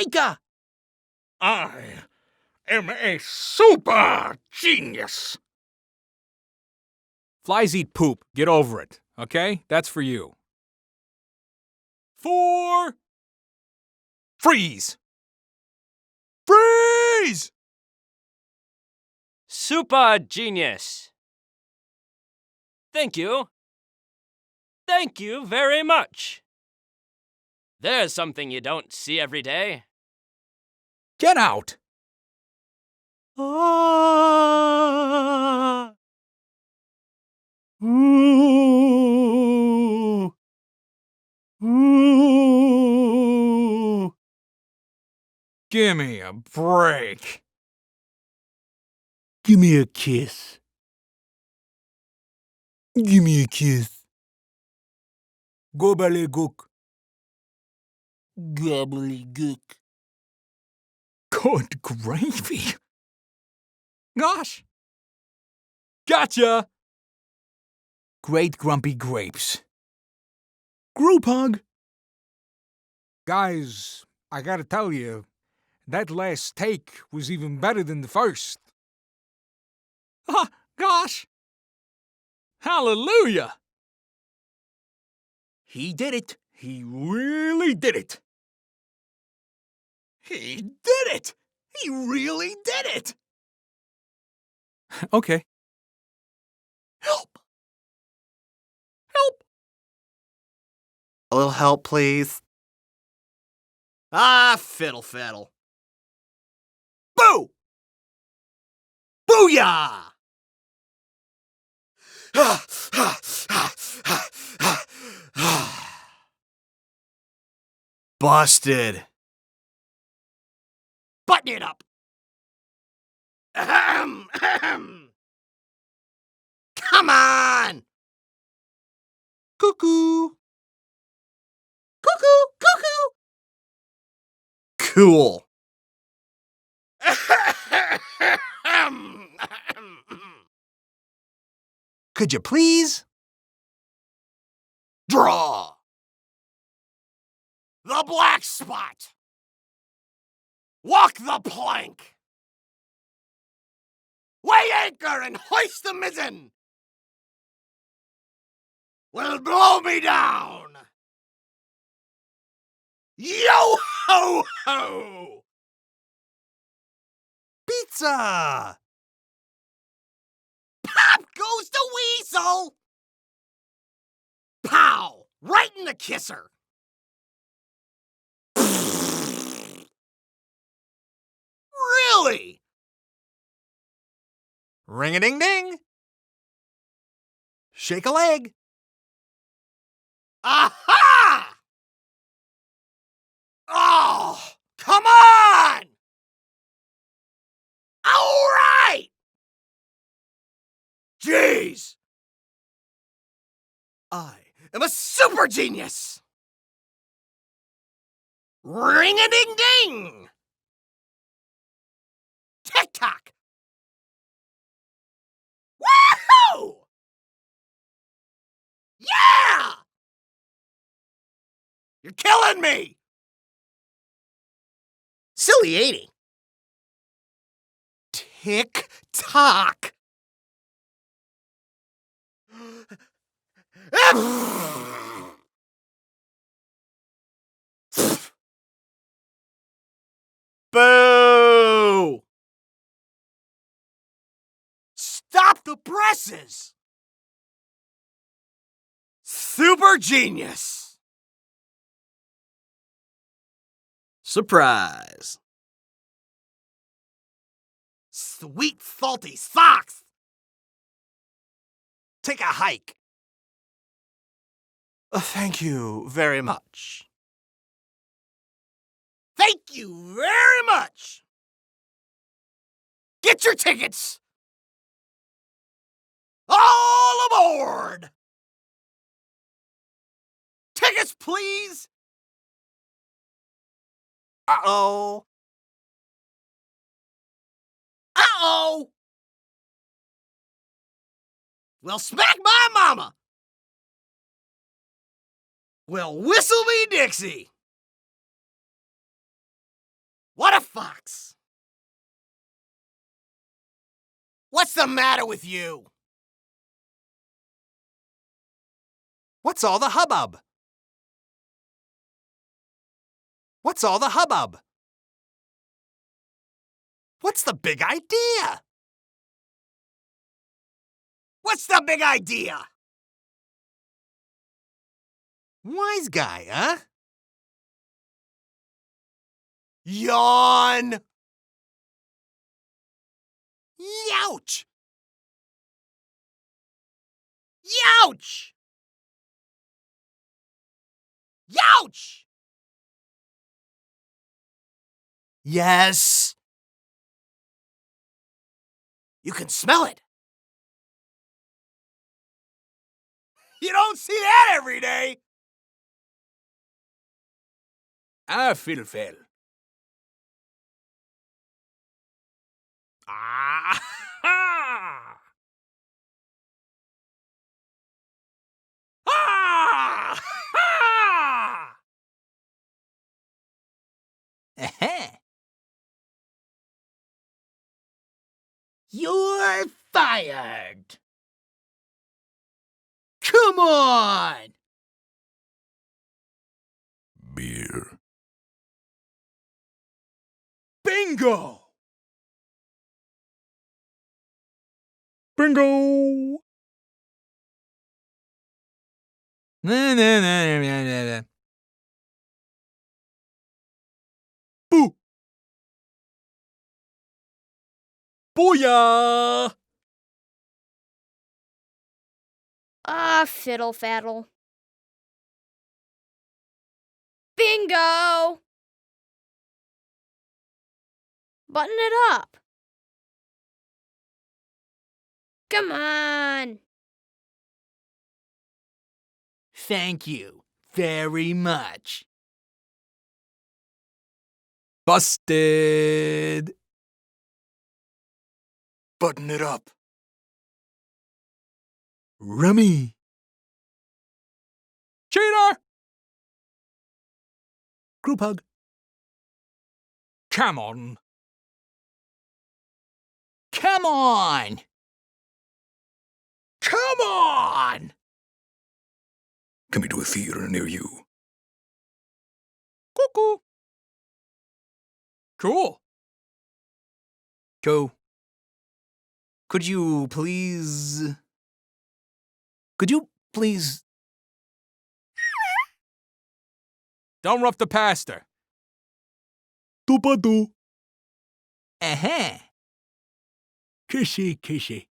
Eureka! I am a super genius. Flies eat poop. Get over it, okay? That's for you. 4. Freeze! Freeze! Super genius! Thank you. Thank you very much. There's something you don't see every day. Get out! Ah. Ooh. Ooh. Gimme a break. Gimme a kiss. Gimme a kiss. Gobbledygook. Gobbledygook. Good gravy. Gosh. Gotcha! Great grumpy grapes. Group hug. Guys, I gotta tell you, that last take was even better than the first. Ah, gosh! Hallelujah! He did it. He really did it. He did it. He really did it. Okay. Help. Help. A little help, please. Ah, fiddle faddle. Boo! Booyah! Busted. Button it up. Ahem, ahem. Come on! Cuckoo! Cuckoo! Cuckoo! Cool. Could you please? Draw. The black spot. Walk the plank. Weigh anchor and hoist the mizzen. Will blow me down. Yo ho ho. Pizza. Pop goes the weasel. Pow! Right in the kisser. Really? Ring-a-ding-ding. Shake a leg. Aha! Oh, come on! All right! Jeez! I am a super genius! Ring-a-ding-ding! Tick-tock! Woohoo! Yeah! You're killing me! Silly 80. Tick-tock! Boo! Stop the presses! Super genius! Surprise! Sweet salty socks! Take a hike. Thank you very much. Thank you very much! Get your tickets! All aboard! Tickets, please! Uh-oh. Uh-oh! Well, smack my mama! Well, whistle me Dixie! fox. What's the matter with you? What's all the hubbub? What's all the hubbub? What's the big idea? What's the big idea? Wise guy, huh? Yawn! Youch! Youch! Youch! Yes. You can smell it. You don't see that every day. Filfel. Ah! Ha! Ah! Ha! You're fired. Come on. Beer. Bingo. Bingo! Na. Boo! Booyah! Ah, fiddle faddle. Bingo! Button it up. Come on. Thank you very much. Busted! Button it up. Rummy! Cheater! Group hug. Come on! Come on. Come on. Coming to a theater near you. Cuckoo! Cool. Cool. Could you please... Don't rough the pastor. Doobadoo. Uh-huh. Kissy, kissy.